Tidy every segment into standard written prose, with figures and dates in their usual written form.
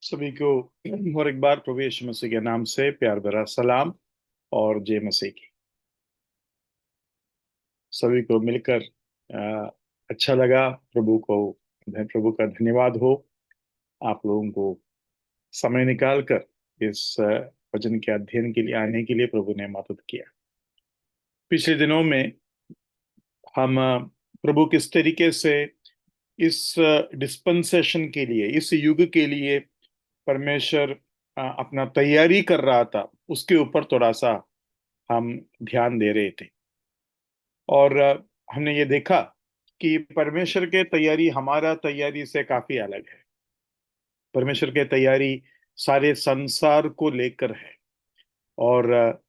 सभी को और एक बार प्रभु यीशु मसीह के नाम से प्यार भरा सलाम और जय मसीह की। सभी को मिलकर अच्छा लगा। प्रभु का धन्यवाद हो। आप लोगों को समय निकाल कर इस वचन के अध्ययन के लिए आने के लिए प्रभु ने मदद किया। पिछले दिनों में हम प्रभु किस तरीके से इस डिस्पेंसेशन के लिए, इस युग के लिए परमेश्वर अपना तैयारी कर रहा था, उसके ऊपर थोड़ा सा हम ध्यान दे रहे थे। और हमने ये देखा कि परमेश्वर के तैयारी हमारा तैयारी से काफी अलग है। परमेश्वर के तैयारी सारे संसार को लेकर है। और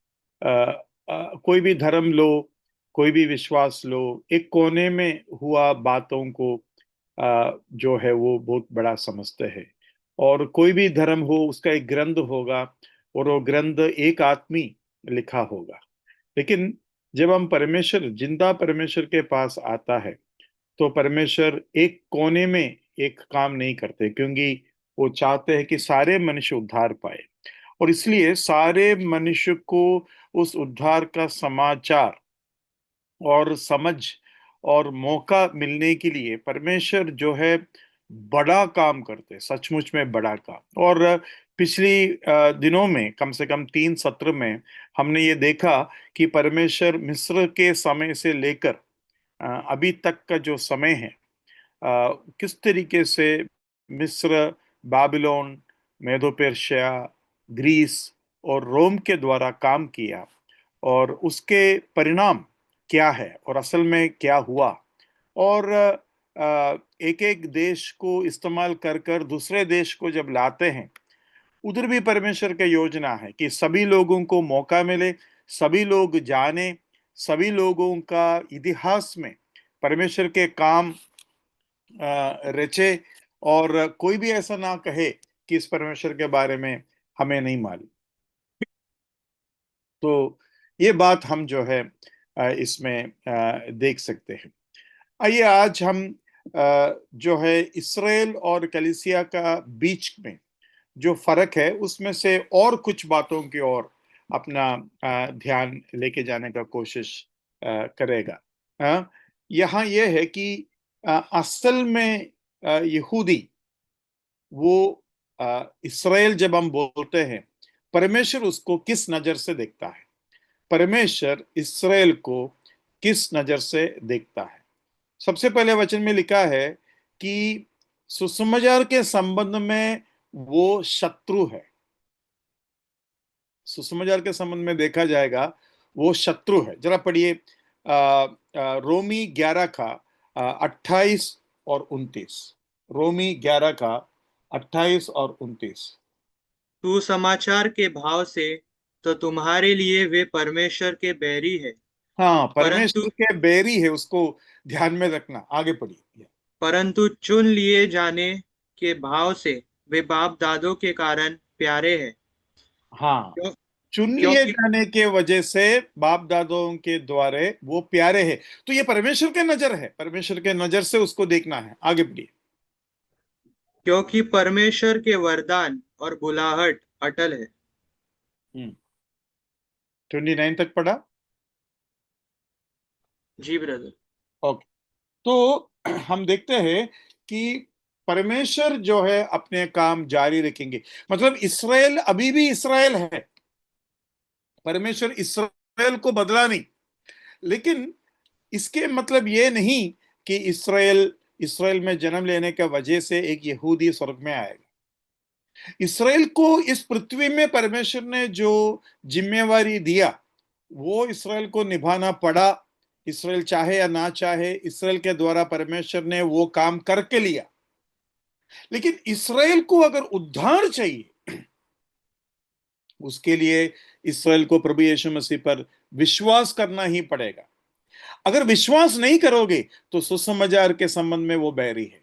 कोई भी धर्म लो, कोई भी विश्वास लो, एक कोने में हुआ बातों को जो है वो बहुत बड़ा समझते हैं। और कोई भी धर्म हो, उसका एक ग्रंथ होगा और वो ग्रंथ एक आदमी लिखा होगा। लेकिन जब हम परमेश्वर, जिंदा परमेश्वर के पास आता है, तो परमेश्वर एक कोने में एक काम नहीं करते, क्योंकि वो चाहते हैं कि सारे मनुष्य उद्धार पाए। और इसलिए सारे मनुष्य को उस उद्धार का समाचार और समझ और मौका मिलने के लिए परमेश्वर जो है बड़ा काम करते, सचमुच में बड़ा काम। और पिछली दिनों में कम से कम 3 सत्र में हमने ये देखा कि परमेश्वर मिस्र के समय से लेकर अभी तक का जो समय है, किस तरीके से मिस्र, बाबिलोन, मेदो पेर्शिया, ग्रीस और रोम के द्वारा काम किया, और उसके परिणाम क्या है और असल में क्या हुआ। और एक एक देश को इस्तेमाल कर कर दूसरे देश को जब लाते हैं, उधर भी परमेश्वर का योजना है कि सभी लोगों को मौका मिले, सभी लोग जाने, सभी लोगों का इतिहास में परमेश्वर के काम रचे, और कोई भी ऐसा ना कहे कि इस परमेश्वर के बारे में हमें नहीं मालूम। तो ये बात हम जो है इसमें देख सकते हैं। आइए आज हम जो है इसराइल और कलीसिया का बीच में जो फर्क है, उसमें से और कुछ बातों की ओर अपना ध्यान लेके जाने का कोशिश करेगा। यहाँ यह है कि असल में यहूदी, वो इसराइल जब हम बोलते हैं, परमेश्वर उसको किस नजर से देखता है? परमेश्वर इसराइल को किस नजर से देखता है? सबसे पहले वचन में लिखा है कि सुसमाचार के संबंध में वो शत्रु है। सुसमाचार के संबंध में देखा जाएगा, वो शत्रु है। जरा पढ़िए रोमी 11 का 28 और 29। रोमी 11 का 28 और 29। सुसमाचार के भाव से तो तुम्हारे लिए वे परमेश्वर के बैरी है। हाँ, परंतु परमेश्वर के बैरी है, उसको ध्यान में रखना। आगे पढ़िए। परंतु चुन लिए जाने के भाव से वे बाप दादों के कारण प्यारे हैं। हाँ, क्यों? चुन लिए क्योंकि जाने के वजह से बाप दादों के द्वारे वो प्यारे हैं। तो ये परमेश्वर के नजर है, परमेश्वर के नजर से उसको देखना है। आगे बढ़िए। क्योंकि परमेश्वर के वरदान और बुलाहट अटल है। 29 तक पढ़ा। जी ब्रदर। ओके। तो हम देखते हैं कि परमेश्वर जो है अपने काम जारी रखेंगे। मतलब इसराइल अभी भी इसराइल है, परमेश्वर इसराइल को बदला नहीं। लेकिन इसके मतलब ये नहीं कि इसराइल इसराइल में जन्म लेने का वजह से एक यहूदी स्वर्ग में आएगा। इसराइल को इस पृथ्वी में परमेश्वर ने जो जिम्मेवारी दिया, वो इसराइल को निभाना पड़ा। इसराइल चाहे या ना चाहे, इसराइल के द्वारा परमेश्वर ने वो काम करके लिया। लेकिन इसराइल को अगर उद्धार चाहिए, उसके लिए इसराइल को प्रभु यीशु मसीह पर विश्वास करना ही पड़ेगा। अगर विश्वास नहीं करोगे तो सुसमाचार के संबंध में वो बैरी है।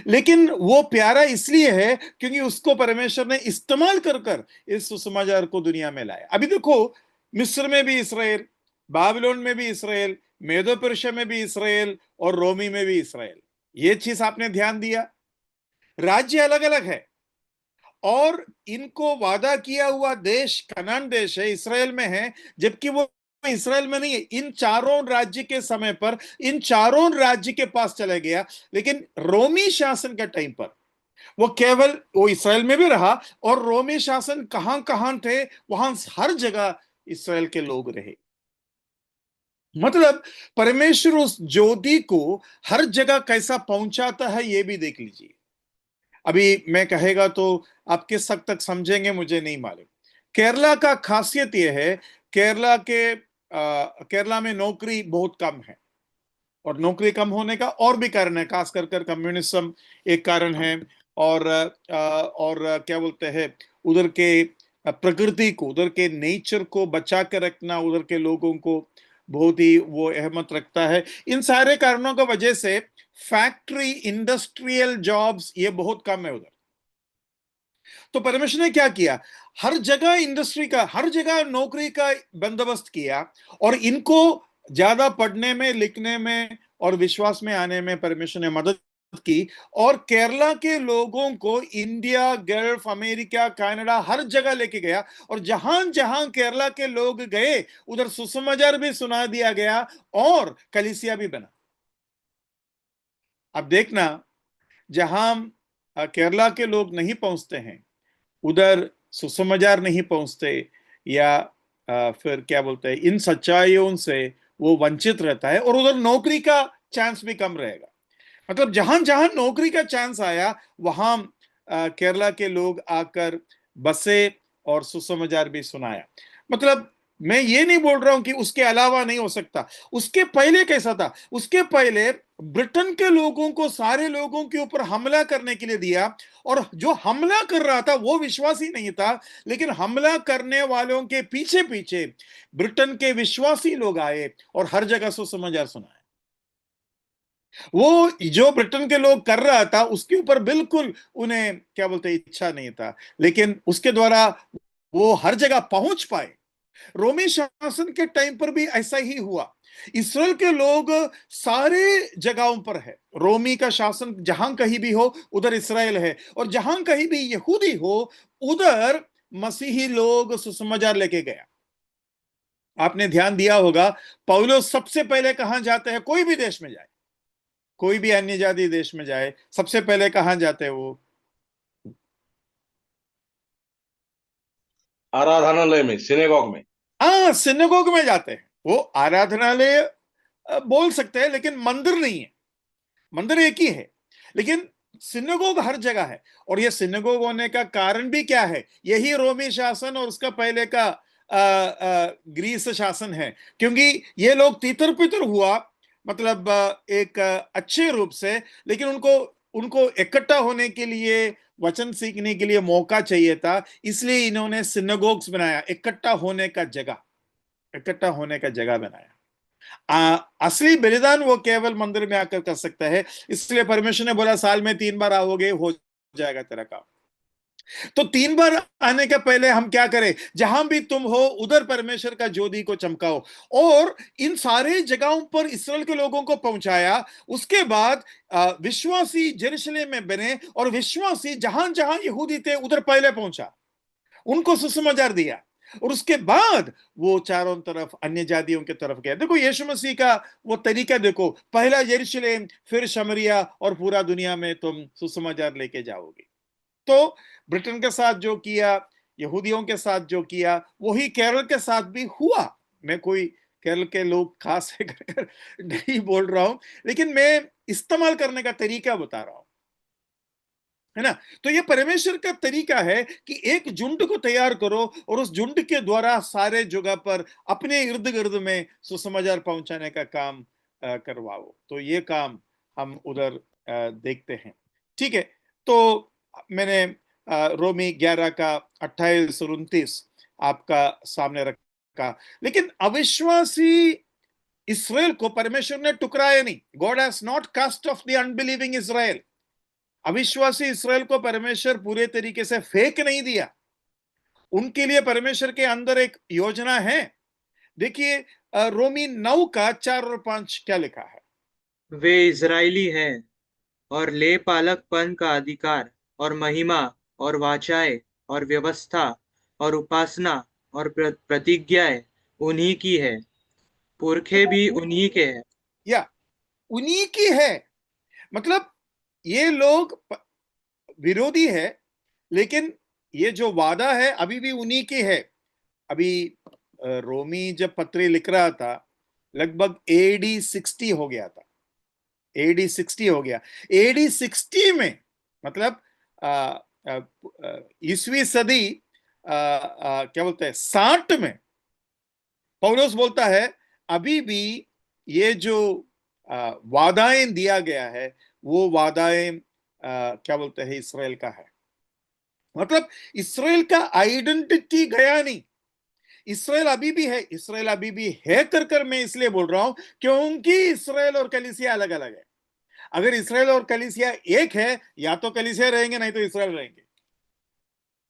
लेकिन वो प्यारा इसलिए है क्योंकि उसको परमेश्वर ने इस्तेमाल कर कर इस सुसमाचार को दुनिया में लाया। अभी देखो, मिस्र में भी इसराइल, बाबिलोन में भी इसराइल, मेदो पेर्शिया में भी इसराइल और रोमी में भी इसराइल। ये चीज आपने ध्यान दिया? राज्य अलग अलग है, और इनको वादा किया हुआ देश कनान देश है, इसराइल में है, जबकि वो इसराइल में नहीं है। इन चारों राज्य के समय पर इन चारों राज्य के पास चला गया, लेकिन रोमी शासन का टाइम पर वो केवल वो इसराइल में भी रहा, और रोमी शासन कहां कहां थे, वहां हर जगह इसराइल के लोग रहे। मतलब परमेश्वर उस ज्योति को हर जगह कैसा पहुंचाता है, ये भी देख लीजिए। अभी मैं कहेगा तो आप किस हद तक समझेंगे मुझे नहीं मालूम। केरला का खासियत यह है, केरला में नौकरी बहुत कम है, और नौकरी कम होने का और भी कारण है, खास कर कम्युनिज्म एक कारण है। और क्या बोलते हैं, उधर के प्रकृति को, उधर के नेचर को बचा के रखना उधर के लोगों को बहुत ही वो अहमियत रखता है। इन सारे कारणों की वजह से फैक्ट्री इंडस्ट्रियल जॉब्स ये बहुत कम है उधर। तो परमेश्वर ने क्या किया, हर जगह इंडस्ट्री का, हर जगह नौकरी का बंदोबस्त किया, और इनको ज्यादा पढ़ने में, लिखने में और विश्वास में आने में परमेश्वर ने मदद की। और केरला के लोगों को इंडिया, गल्फ, अमेरिका, कनाडा हर जगह लेके गया, और जहां जहां केरला के लोग गए उधर सुसमाचार भी सुना दिया गया, और कलीसिया भी बना। अब देखना, जहां केरला के लोग नहीं पहुंचते हैं उधर सुसमाचार नहीं पहुंचते, या फिर क्या बोलते हैं, इन सच्चाइयों से वो वंचित रहता है, और उधर नौकरी का चांस भी कम रहेगा। मतलब जहां जहां नौकरी का चांस आया वहां केरला के लोग आकर बसे और सुसमाचार भी सुनाया। मतलब मैं ये नहीं बोल रहा हूं कि उसके अलावा नहीं हो सकता। उसके पहले कैसा था, उसके पहले ब्रिटेन के लोगों को सारे लोगों के ऊपर हमला करने के लिए दिया, और जो हमला कर रहा था वो विश्वासी नहीं था, लेकिन हमला करने वालों के पीछे पीछे ब्रिटेन के विश्वासी लोग आए और हर जगह सुसमाचार सुनाया। वो जो ब्रिटेन के लोग कर रहा था उसके ऊपर बिल्कुल उन्हें क्या बोलते इच्छा नहीं था, लेकिन उसके द्वारा वो हर जगह पहुंच पाए। रोमी शासन के टाइम पर भी ऐसा ही हुआ। इसराइल के लोग सारे जगहों पर है, रोमी का शासन जहां कहीं भी हो उधर इसराइल है, और जहां कहीं भी यहूदी हो उधर मसीही लोग सुसमाचार लेके गया। आपने ध्यान दिया होगा, पौलुस सबसे पहले कहां जाते हैं, कोई भी देश में जाए, कोई भी अन्य जाति देश में जाए, सबसे पहले कहां जाते हैं वो? आराधनालय में, सिनेगॉग में। हाँ, सिनेगोग में जाते हैं। वो आराधनालय बोल सकते हैं, लेकिन मंदिर नहीं है। मंदिर एक ही है, लेकिन सिनेगोग हर जगह है। और ये सिनेगोग होने का कारण भी क्या है, यही रोमी शासन और उसका पहले का ग्रीस शासन है। क्योंकि ये लोग तीतर पितर हुआ, मतलब एक अच्छे रूप से, लेकिन उनको उनको इकट्ठा होने के लिए, वचन सीखने के लिए मौका चाहिए था, इसलिए इन्होंने सिनेगोग्स बनाया, इकट्ठा होने का जगह, इकट्ठा होने का जगह बनाया। असली बलिदान वो केवल मंदिर में आकर कर सकता है, इसलिए परमेश्वर ने बोला साल में 3 बार आओगे, हो जाएगा तेरा काम। तो 3 बार आने के पहले हम क्या करें, जहां भी तुम हो उधर परमेश्वर का ज्योति को चमकाओ, और इन सारे जगहों पर इसराइल के लोगों को पहुंचाया। उसके बाद विश्वासी यरूशलेम में बने, और विश्वासी जहां जहां यहूदी थे उधर पहले पहुंचा, उनको सुसमाचार दिया, और उसके बाद वो चारों तरफ अन्य जातियों की तरफ गया। देखो यीशु मसीह का वो तरीका देखो, पहला यरूशलेम, फिर शमरिया, और पूरा दुनिया में तुम सुसमाचार लेके जाओगे। तो ब्रिटेन के साथ जो किया, यहूदियों के साथ जो किया, वही केरल के साथ भी हुआ। मैं कोई केरल के लोग खास नहीं बोल रहा हूं, लेकिन मैं इस्तेमाल करने का तरीका बता रहा हूं, है ना। तो ये परमेश्वर का तरीका है कि एक झुंड को तैयार करो, और उस झुंड के द्वारा सारे जगह पर अपने इर्द गिर्द में सुसमाचार पहुंचाने का काम करवाओ। तो ये काम हम उधर देखते हैं। ठीक है, तो मैंने रोमी 11 का 28 और 29 आपका सामने रखा, लेकिन अविश्वासी इसराइल को परमेश्वर ने टुकराया नहीं। God has not cast off the unbelieving Israel. अविश्वासी इसराइल को परमेश्वर पूरे तरीके से फेंक नहीं दिया। उनके लिए परमेश्वर के अंदर एक योजना है। देखिए रोमी 9 का 4 और 5 क्या लिखा है? वे इजरायली हैं और ले पालकपन का अधिकार और महिमा और वाचाएं और व्यवस्था और उपासना और प्रतिज्ञाएं उन्हीं की है। पुरखे भी उन्हीं के हैं। या उन्हीं की है। मतलब ये लोग विरोधी है, लेकिन ये जो वादा है अभी भी उन्हीं की है। अभी रोमी जब पत्री लिख रहा था, लगभग एडी 60 हो गया था। एडी 60 हो गया। एडी 60 में मतलब ईसवी सदी क्या बोलते हैं 60 में पौलुस बोलता है अभी भी ये जो वादाएं दिया गया है वो वादाएं क्या बोलते हैं इसराइल का है। मतलब इसराइल का आइडेंटिटी गया नहीं। इसराइल अभी भी है, इसराइल अभी भी है कर मैं इसलिए बोल रहा हूं क्योंकि इसराइल और कलीसिया अलग अलग है। अगर इसराइल और कलीसिया एक है, या तो कलीसिया रहेंगे नहीं तो इसराइल रहेंगे।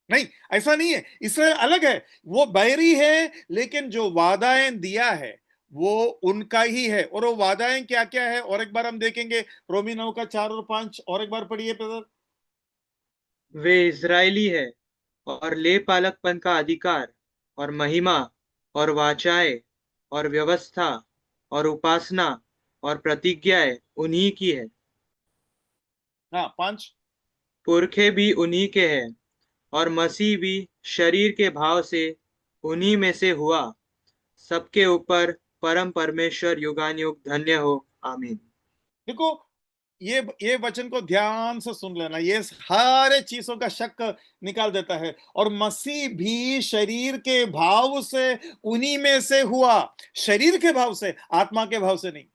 नहीं, ऐसा नहीं है। इसराइल अलग है, वो बैरी है, लेकिन जो वादाएं दिया है वो उनका ही है। और वो वादाएं क्या क्या है और एक बार हम देखेंगे। रोमी 9 का 4 और 5 और एक बार पढ़िए ब्रदर। वे इजरायली है और ले पालकपन का अधिकार और महिमा और वाचाएं और व्यवस्था और उपासना और प्रतिज्ञाएं उन्हीं की है। हाँ 5। पुरखे भी उन्हीं के हैं और मसीह भी शरीर के भाव से उन्हीं में से हुआ। सबके ऊपर परम परमेश्वर युगानुयुग धन्य हो, आमीन। देखो, ये वचन को ध्यान से सुन लेना, ये सारे चीजों का शक निकाल देता है। और मसीह भी शरीर के भाव से उन्हीं में से हुआ। शरीर के भाव से, आत्मा के भाव से नहीं।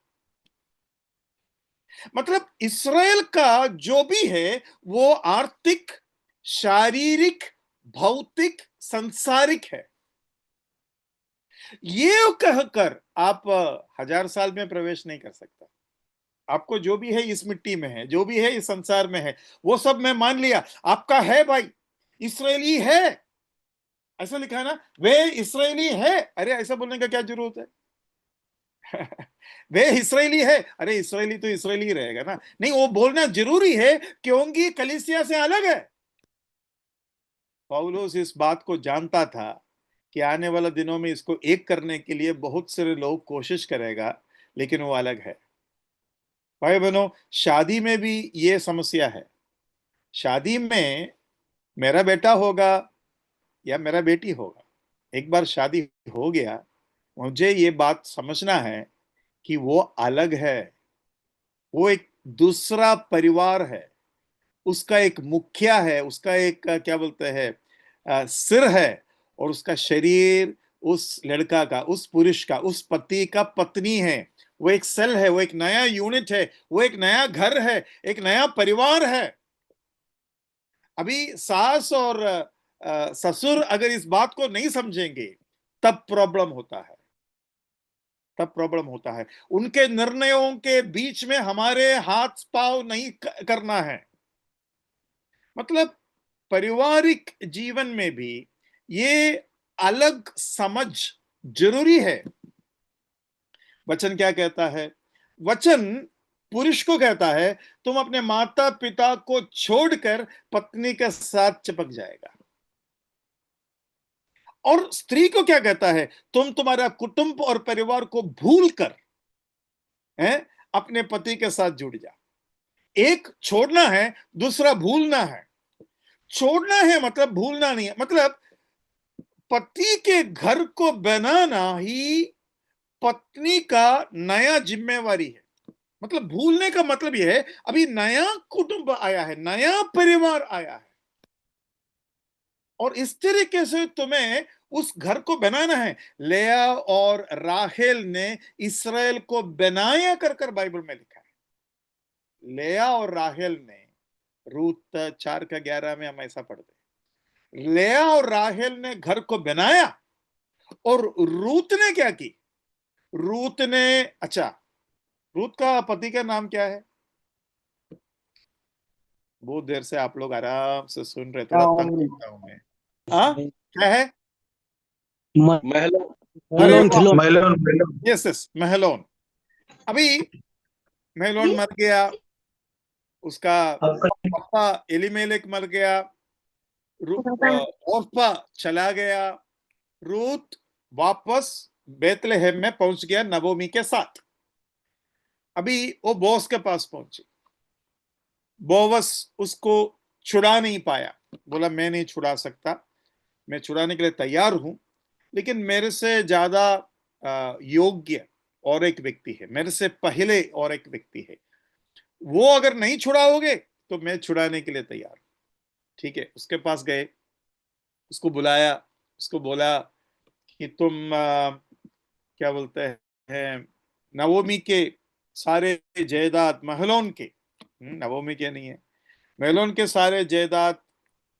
मतलब इसराइल का जो भी है वो आर्थिक, शारीरिक, भौतिक, संसारिक है। ये कहकर आप 1000 साल में प्रवेश नहीं कर सकता। आपको जो भी है इस मिट्टी में है, जो भी है इस संसार में है, वो सब मैं मान लिया आपका है भाई, इसराइली है। ऐसा लिखा है ना, वे इसराइली है। अरे ऐसा बोलने का क्या जरूरत है? वे इसराइली है, अरे इसराइली तो इसराइली ही रहेगा ना। नहीं, वो बोलना जरूरी है क्योंकि कलीसिया से अलग है। पौलुस इस बात को जानता था कि आने वाले दिनों में इसको एक करने के लिए बहुत सारे लोग कोशिश करेगा, लेकिन वो अलग है। भाई बहनों, शादी में भी ये समस्या है। शादी में मेरा बेटा होगा या मेरा बेटी होगा, एक बार शादी हो गया, मुझे ये बात समझना है कि वो अलग है। वो एक दूसरा परिवार है। उसका एक मुखिया है, उसका एक क्या बोलते हैं सिर है। और उसका शरीर उस लड़का का, उस पुरुष का, उस पति का पत्नी है। वो एक सेल है, वो एक नया यूनिट है, वो एक नया घर है, एक नया परिवार है। अभी सास और ससुर अगर इस बात को नहीं समझेंगे तब प्रॉब्लम होता है। तब प्रॉब्लम होता है। उनके निर्णयों के बीच में हमारे हाथ पांव नहीं करना है। मतलब पारिवारिक जीवन में भी ये अलग समझ जरूरी है। वचन क्या कहता है? वचन पुरुष को कहता है तुम अपने माता पिता को छोड़कर पत्नी के साथ चिपक जाएगा। और स्त्री को क्या कहता है? तुम तुम्हारा कुटुंब और परिवार को भूल कर अपने पति के साथ जुड़ जा। एक छोड़ना है, दूसरा भूलना है। छोड़ना है मतलब भूलना नहीं है। मतलब पति के घर को बनाना ही पत्नी का नया जिम्मेवारी है। मतलब भूलने का मतलब यह है अभी नया कुटुंब आया है, नया परिवार आया है, और इस तरीके से तुम्हें उस घर को बनाना है। लेया और राहेल ने इसराइल को बनाया कर बाइबल में लिखा है। लेया और राहेल ने, रूत 4 का 11 में हम ऐसा पढ़ते हैं, लेया और राहेल ने घर को बनाया। और रूत ने क्या की? रूत ने, अच्छा, रूत का पति का नाम क्या है? बहुत देर से आप लोग आराम से सुन रहे, थोड़ा तंग करता हूं मैं। क्या है? महलोन। अरे महलोन। Yes yes, महलोन। अभी महलोन मर गया, उसका पापा एलीमेलेक मर गया, ओर्पा चला गया, रूत वापस बेतलेहम में पहुंच गया नवोमी के साथ। अभी वो बोस के पास पहुंची, बोवस उसको छुड़ा नहीं पाया, बोला मैं नहीं छुड़ा सकता, मैं छुड़ाने के लिए तैयार हूं, लेकिन मेरे से ज्यादा योग्य और एक व्यक्ति है, मेरे से पहले और एक व्यक्ति है, वो अगर नहीं छुड़ाओगे तो मैं छुड़ाने के लिए तैयार हूं। ठीक है, उसके पास गए, उसको बुलाया, उसको बोला कि तुम क्या बोलते हैं, नवोमी के सारे जायदाद महलोन के, नवोमी के नहीं है, महलोन के सारे जायदाद,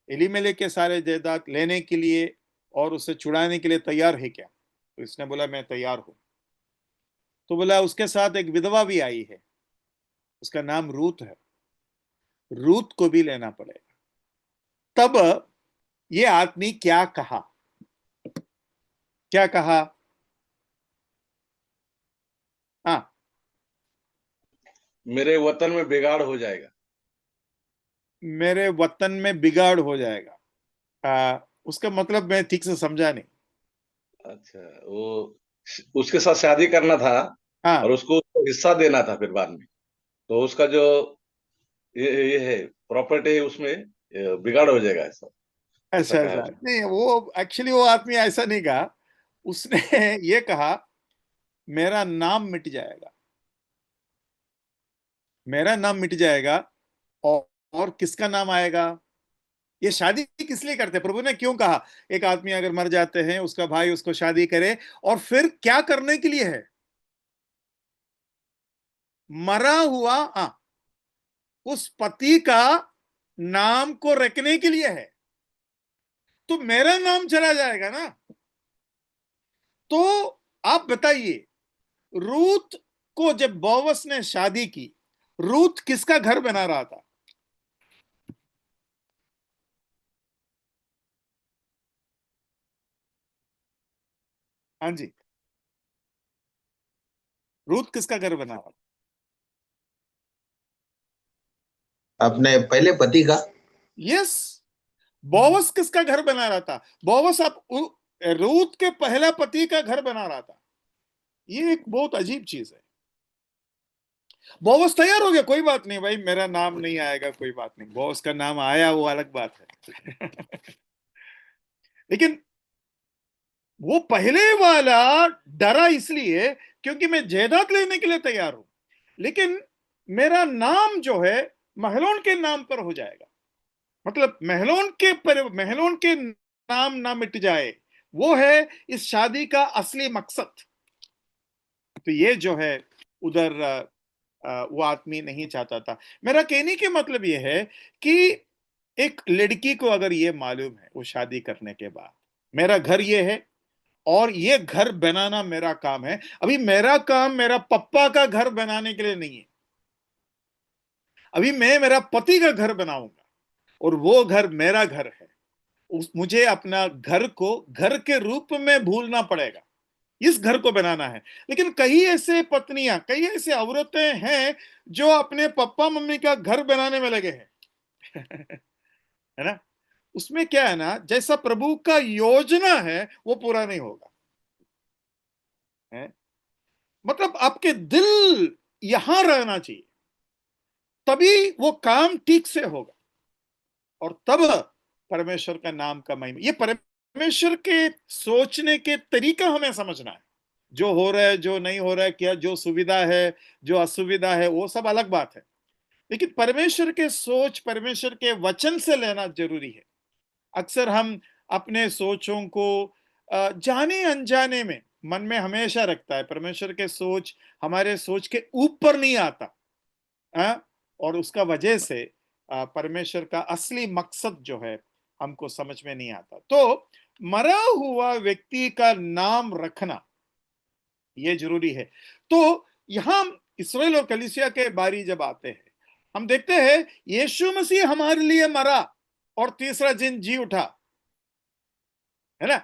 एलीमेलेक के सारे जायदाद लेने के लिए और उसे छुड़ाने के लिए तैयार है क्या? तो इसने बोला मैं तैयार हूं। तो बोला उसके साथ एक विधवा भी आई है, उसका नाम रूत है, रूत को भी लेना पड़ेगा। तब ये आदमी क्या कहा, क्या कहा? हाँ, मेरे वतन में बिगाड़ हो जाएगा। मेरे वतन में बिगाड़ हो जाएगा। उसका मतलब मैं ठीक से समझा नहीं। अच्छा, वो उसके साथ शादी करना था और हाँ, उसको हिस्सा देना था फिर बाद में, तो उसका जो ये है प्रॉपर्टी है उसमें बिगाड़ हो जाएगा, ऐसा ऐसा अच्छा कहा है अच्छा, उसने। नहीं वो एक्चुअली वो आदमी ऐसा नहीं कहा, उसने ये कहा मेरा नाम मिट जाएगा, मेरा नाम मिट जाएगा, और किसका नाम आएगा? ये शादी किस लिए करते हैं? प्रभु ने क्यों कहा एक आदमी अगर मर जाते हैं उसका भाई उसको शादी करे, और फिर क्या करने के लिए है? मरा हुआ उस पति का नाम को रखने के लिए है, तो मेरा नाम चला जाएगा ना। तो आप बताइए, रूत को जब बोवस ने शादी की, रूत किसका घर बना रहा था? हाँ जी, रूत किसका घर बना रहा था? अपने पहले पति का। यस, बोवस किसका घर बना रहा था? बोवस रूत के पहला पति का घर बना रहा था। ये एक बहुत अजीब चीज है। बोवस तैयार हो गया, कोई बात नहीं भाई, मेरा नाम नहीं आएगा, कोई बात नहीं, बोवस का नाम आया वो अलग बात है। लेकिन वो पहले वाला डरा इसलिए क्योंकि मैं जायदाद लेने के लिए तैयार हूं, लेकिन मेरा नाम जो है महलोन के नाम पर हो जाएगा, मतलब महलोन के नाम ना मिट जाए, वो है इस शादी का असली मकसद। तो ये जो है उधर वो आदमी नहीं चाहता था। मेरा कहने के मतलब ये है कि एक लड़की को अगर ये मालूम है वो शादी करने के बाद मेरा घर ये है और ये घर बनाना मेरा काम है, अभी मेरा काम मेरा पप्पा का घर बनाने के लिए नहीं है, अभी मैं मेरा पति का घर बनाऊंगा और वो घर मेरा घर है, मुझे अपना घर को घर के रूप में भूलना पड़ेगा, इस घर को बनाना है। लेकिन कई ऐसे पत्नियां, कई ऐसे औरतें हैं जो अपने पप्पा मम्मी का घर बनाने में लगे हैं। है ना? उसमें क्या है ना, जैसा प्रभु का योजना है वो पूरा नहीं होगा है? मतलब आपके दिल यहां रहना चाहिए, तभी वो काम ठीक से होगा, और तब परमेश्वर का नाम का महिमा, ये परमेश्वर के सोचने के तरीका हमें समझना है। जो हो रहा है, जो नहीं हो रहा है, क्या जो सुविधा है, जो असुविधा है, वो सब अलग बात है, लेकिन परमेश्वर के सोच, परमेश्वर के वचन से लेना जरूरी है। अक्सर हम अपने सोचों को जाने अनजाने में मन में हमेशा रखता है, परमेश्वर के सोच हमारे सोच के ऊपर नहीं आता, और उसका वजह से परमेश्वर का असली मकसद जो है हमको समझ में नहीं आता। तो मरा हुआ व्यक्ति का नाम रखना यह जरूरी है। तो यहां इस्राएल और कलीसिया के बारी जब आते हैं, हम देखते हैं यीशु मसीह हमारे लिए मरा और तीसरा दिन जी उठा, है ना?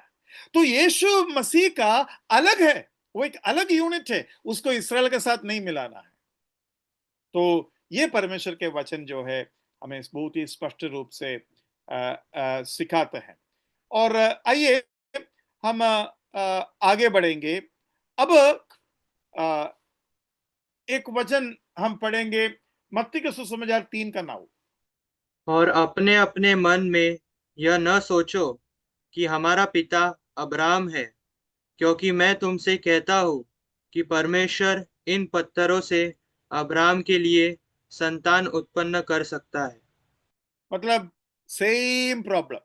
तो यीशु मसीह का अलग है, वो एक अलग यूनिट है, उसको इस्राएल के साथ नहीं मिलाना है। तो ये परमेश्वर के वचन जो है हमें बहुत ही स्पष्ट रूप से सिखाते हैं। और आइए हम आगे बढ़ेंगे। अब एक वचन हम पढ़ेंगे, मत्ती के सुसमाचार 3 का 9। और अपने अपने मन में यह न सोचो कि हमारा पिता अब्राहम है, क्योंकि मैं तुमसे कहता हूँ कि परमेश्वर इन पत्थरों से अब्राहम के लिए संतान उत्पन्न कर सकता है। मतलब सेम प्रॉब्लम,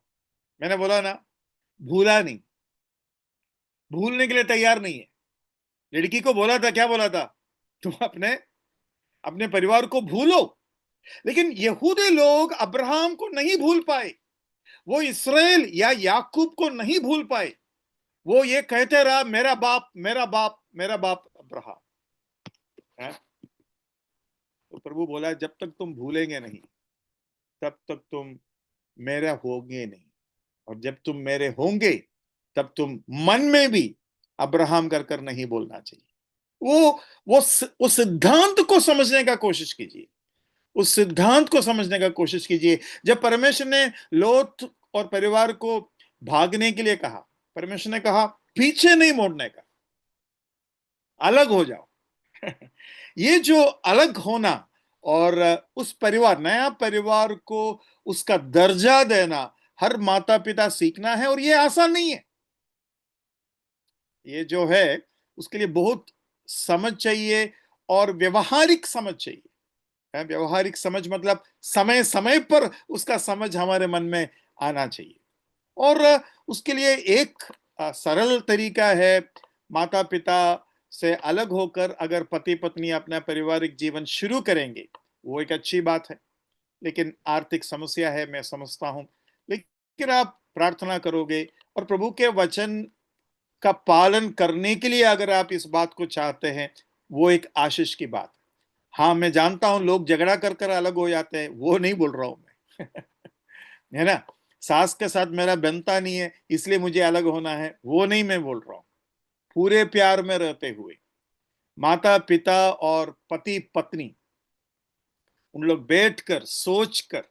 मैंने बोला ना, भूला नहीं, भूलने के लिए तैयार नहीं है। लड़की को बोला था, क्या बोला था? तुम अपने अपने परिवार को भूलो। लेकिन यहूदी लोग अब्राहम को नहीं भूल पाए, वो इसराइल या याकूब को नहीं भूल पाए। वो ये कहते रहा, मेरा बाप, मेरा बाप, मेरा बाप अब्राहम है। तो प्रभु बोला, जब तक तुम भूलेंगे नहीं तब तक तुम मेरे होंगे नहीं, और जब तुम मेरे होंगे तब तुम मन में भी अब्राहम कर कर नहीं बोलना चाहिए। वो उस सिद्धांत को समझने का कोशिश कीजिए, उस सिद्धांत को समझने का कोशिश कीजिए। जब परमेश्वर ने लोथ और परिवार को भागने के लिए कहा, परमेश्वर ने कहा पीछे नहीं मोड़ने का, अलग हो जाओ। ये जो अलग होना और उस परिवार, नया परिवार को उसका दर्जा देना, हर माता पिता सीखना है, और ये आसान नहीं है। ये जो है उसके लिए बहुत समझ चाहिए और व्यवहारिक समझ चाहिए। व्यवहारिक समझ मतलब समय समय पर उसका समझ हमारे मन में आना चाहिए। और उसके लिए एक सरल तरीका है, माता पिता से अलग होकर अगर पति पत्नी अपना पारिवारिक जीवन शुरू करेंगे, वो एक अच्छी बात है। लेकिन आर्थिक समस्या है, मैं समझता हूं। लेकिन आप प्रार्थना करोगे और प्रभु के वचन का पालन करने के लिए अगर आप इस बात को चाहते हैं, वो एक आशीष की बात। हाँ, मैं जानता हूं लोग झगड़ा कर कर अलग हो जाते हैं, वो नहीं बोल रहा हूं मैं। है ना, सास के साथ मेरा बनता नहीं है इसलिए मुझे अलग होना है, वो नहीं मैं बोल रहा हूं। पूरे प्यार में रहते हुए माता पिता और पति पत्नी, उन लोग बैठकर सोचकर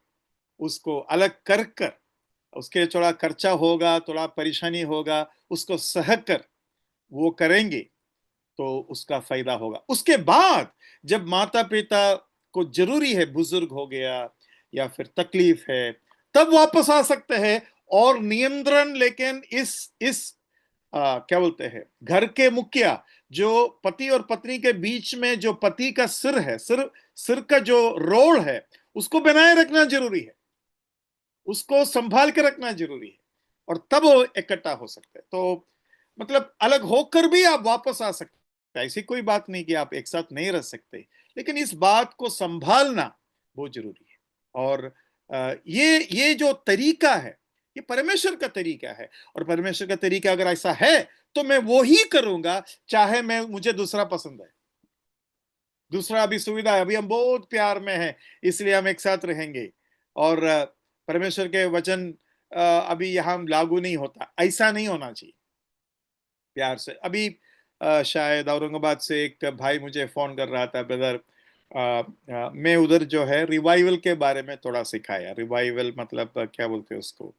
उसको अलग कर कर, उसके थोड़ा खर्चा होगा, थोड़ा परेशानी होगा, उसको सह कर वो करेंगे तो उसका फायदा होगा। उसके बाद जब माता पिता को जरूरी है, बुजुर्ग हो गया या फिर तकलीफ है, तब वापस आ सकते हैं और नियंत्रण। लेकिन इस क्या बोलते हैं, घर के मुखिया, जो पति और पत्नी के बीच में जो पति का सिर है, सिर का जो रोल है, उसको बनाए रखना जरूरी है, उसको संभाल के रखना जरूरी है, और तब वो इकट्ठा हो सकते हैं। तो मतलब अलग होकर भी आप वापस आ सकते हैं, ऐसी कोई बात नहीं कि आप एक साथ नहीं रह सकते। लेकिन इस बात को संभालना बहुत जरूरी है। और ये जो तरीका है, ये परमेश्वर का तरीका है, और परमेश्वर का तरीका अगर ऐसा है तो मैं वो ही करूंगा, चाहे मुझे दूसरा पसंद है। दूसरा अभी सुविधा है, अभी हम बहुत प्यार में हैं इसलिए हम एक साथ रहेंगे, और परमेश्वर के वचन अभी यहाँ लागू नहीं होता, ऐसा नहीं होना चाहिए। प्यार से अभी शायद औरंगाबाद से एक भाई मुझे फोन कर रहा था, ब्रदर मैं उधर जो है रिवाइवल के बारे में थोड़ा सिखाया। रिवाइवल मतलब क्या बोलते हैं उसको,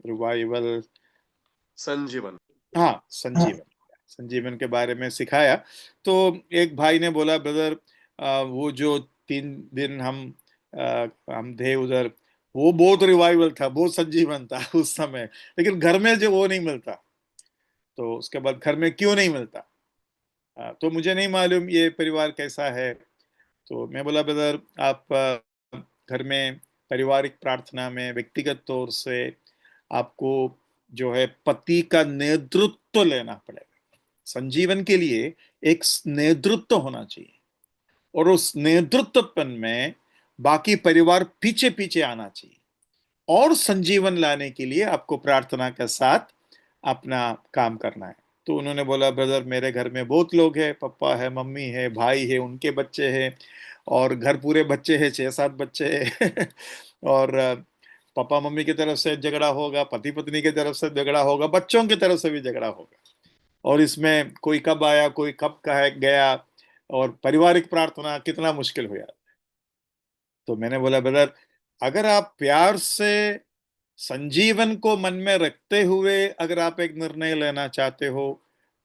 रिवाइवल, संजीवन। हाँ, संजीवन, संजीवन के बारे में सिखाया। तो एक भाई ने बोला, ब्रदर वो जो 3 दिन हम थे उधर, वो बहुत रिवाइवल था, बहुत संजीवन था उस समय, लेकिन घर में जो वो नहीं मिलता। तो उसके बाद घर में क्यों नहीं मिलता? तो मुझे नहीं मालूम ये परिवार कैसा है। तो मैं बोला, ब्रदर आप घर में पारिवारिक प्रार्थना में व्यक्तिगत तौर से आपको जो है पति का नेतृत्व लेना पड़ेगा। संजीवन के लिए एक नेतृत्व होना चाहिए, और उस नेतृत्वपन में बाकी परिवार पीछे पीछे आना चाहिए, और संजीवन लाने के लिए आपको प्रार्थना के साथ अपना काम करना है। तो उन्होंने बोला, ब्रदर मेरे घर में बहुत लोग हैं, पापा है, मम्मी है, भाई है, उनके बच्चे हैं, और घर पूरे बच्चे हैं, 6-7 बच्चे हैं। और पापा मम्मी की तरफ से झगड़ा होगा, पति पत्नी की तरफ से झगड़ा होगा, बच्चों की तरफ से भी झगड़ा होगा, और इसमें कोई कब आया, कोई कब कहा गया, और पारिवारिक प्रार्थना कितना मुश्किल हो जाता। तो मैंने बोला, ब्रदर अगर आप प्यार से संजीवन को मन में रखते हुए अगर आप एक निर्णय लेना चाहते हो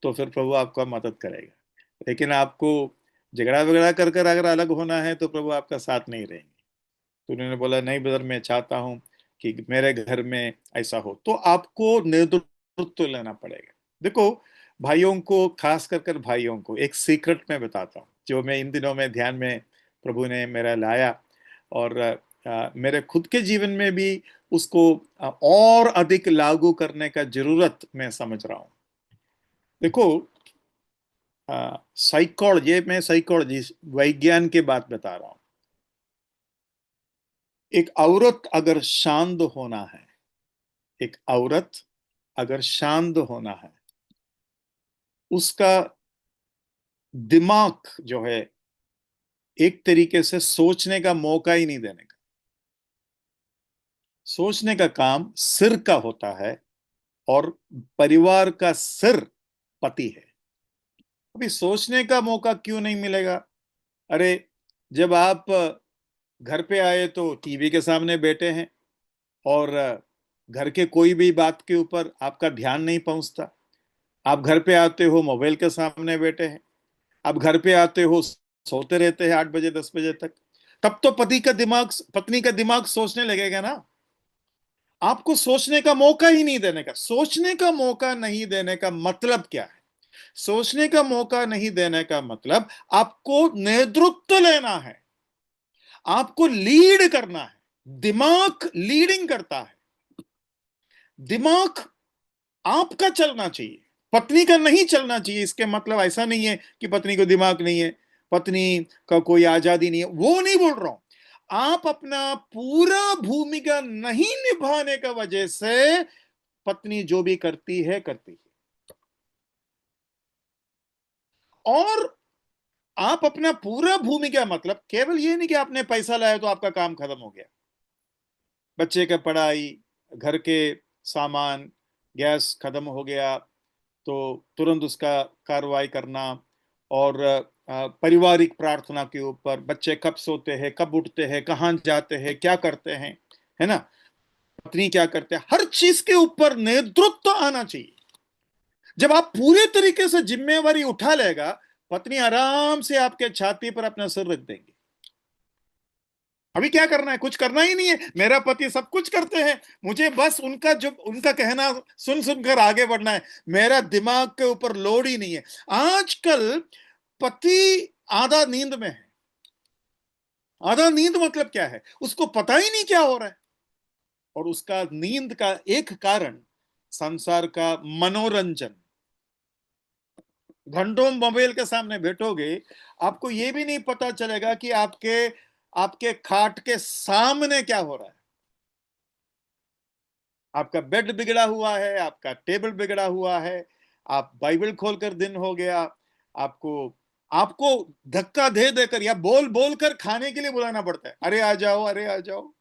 तो फिर प्रभु आपका मदद करेगा। लेकिन आपको झगड़ा वगड़ा कर कर अगर अलग होना है तो प्रभु आपका साथ नहीं रहेंगे। तो उन्होंने बोला नहीं ब्रदर, मैं चाहता हूं कि मेरे घर में ऐसा हो। तो आपको नेतृत्व लेना पड़ेगा। देखो, भाइयों को, खास कर भाइयों को एक सीक्रेट में बताता हूँ जो मैं इन दिनों में ध्यान में प्रभु ने मेरा लाया, और मेरे खुद के जीवन में भी उसको और अधिक लागू करने का जरूरत मैं समझ रहा हूँ। देखो, साइकोलॉजी, ये मैं साइकोलॉजी विज्ञान की बात बता रहा हूँ। एक औरत अगर शांत होना है, एक औरत अगर शांत होना है, उसका दिमाग जो है एक तरीके से सोचने का मौका ही नहीं देने का। सोचने का काम सिर का होता है, और परिवार का सिर पति है। अभी सोचने का मौका क्यों नहीं मिलेगा? अरे, जब आप घर पे आए तो टीवी के सामने बैठे हैं, और घर के कोई भी बात के ऊपर आपका ध्यान नहीं पहुंचता। आप घर पे आते हो, मोबाइल के सामने बैठे हैं। आप घर पे आते हो, सोते रहते हैं 8 बजे 10 बजे तक। तब तो पत्नी का दिमाग सोचने लगेगा ना। आपको सोचने का मौका ही नहीं देने का। सोचने का मौका नहीं देने का मतलब क्या है? सोचने का मौका नहीं देने का मतलब आपको नेतृत्व लेना है, आपको लीड करना है। दिमाग लीडिंग करता है। दिमाग आपका चलना चाहिए, पत्नी का नहीं चलना चाहिए। इसके मतलब ऐसा नहीं है कि पत्नी को दिमाग नहीं है, पत्नी का कोई आजादी नहीं है, वो नहीं बोल रहा हूं। आप अपना पूरा भूमिका नहीं निभाने का वजह से पत्नी जो भी करती है करती है। और आप अपना पूरा भूमिका मतलब केवल ये नहीं कि आपने पैसा लाया तो आपका काम खत्म हो गया। बच्चे का पढ़ाई, घर के सामान, गैस खत्म हो गया तो तुरंत उसका कार्रवाई करना, और पारिवारिक प्रार्थना के ऊपर बच्चे कब सोते हैं, कब उठते हैं, कहाँ जाते हैं, क्या करते हैं, है ना, पत्नी क्या करते हैं, हर चीज के ऊपर नेतृत्व आना चाहिए। जब आप पूरे तरीके से जिम्मेवारी उठा लेगा, पत्नी आराम से आपके छाती पर अपना सिर रख देंगे। अभी क्या करना है? कुछ करना ही नहीं है। मेरा पति सब कुछ करते हैं, मुझे बस उनका कहना सुन सुनकर आगे बढ़ना है। मेरा दिमाग के ऊपर लोड ही नहीं है। आजकल पति आधा नींद में है। आधा नींद मतलब क्या है? उसको पता ही नहीं क्या हो रहा है। और उसका नींद का एक कारण संसार का मनोरंजन। घंटों मोबाइल के सामने बैठोगे, आपको यह भी नहीं पता चलेगा कि आपके खाट के सामने क्या हो रहा है। आपका बेड बिगड़ा हुआ है, आपका टेबल बिगड़ा हुआ है, आप बाइबल खोलकर दिन हो गया, आपको आपको धक्का दे देकर या बोल बोल कर खाने के लिए बुलाना पड़ता है। अरे आ जाओ, अरे आ जाओ।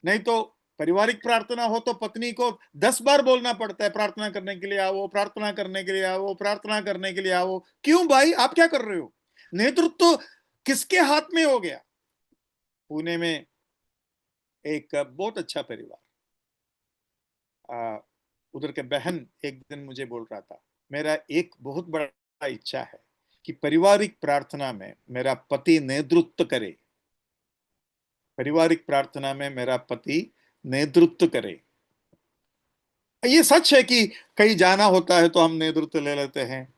नहीं तो पारिवारिक प्रार्थना हो तो पत्नी को 10 बार बोलना पड़ता है, प्रार्थना करने के लिए आओ, प्रार्थना करने के लिए आओ, प्रार्थना करने के लिए आओ। क्यों भाई, आप क्या कर रहे हो? नेतृत्व तो किसके हाथ में हो गया? पुणे में एक बहुत अच्छा परिवार, उधर के बहन एक दिन मुझे बोल रहा था, मेरा एक बहुत बड़ा इच्छा है कि पारिवारिक प्रार्थना में मेरा पति नेतृत्व करे। पारिवारिक प्रार्थना में मेरा पति नेतृत्व करे। ये सच है कि कहीं जाना होता है तो हम नेतृत्व ले लेते हैं।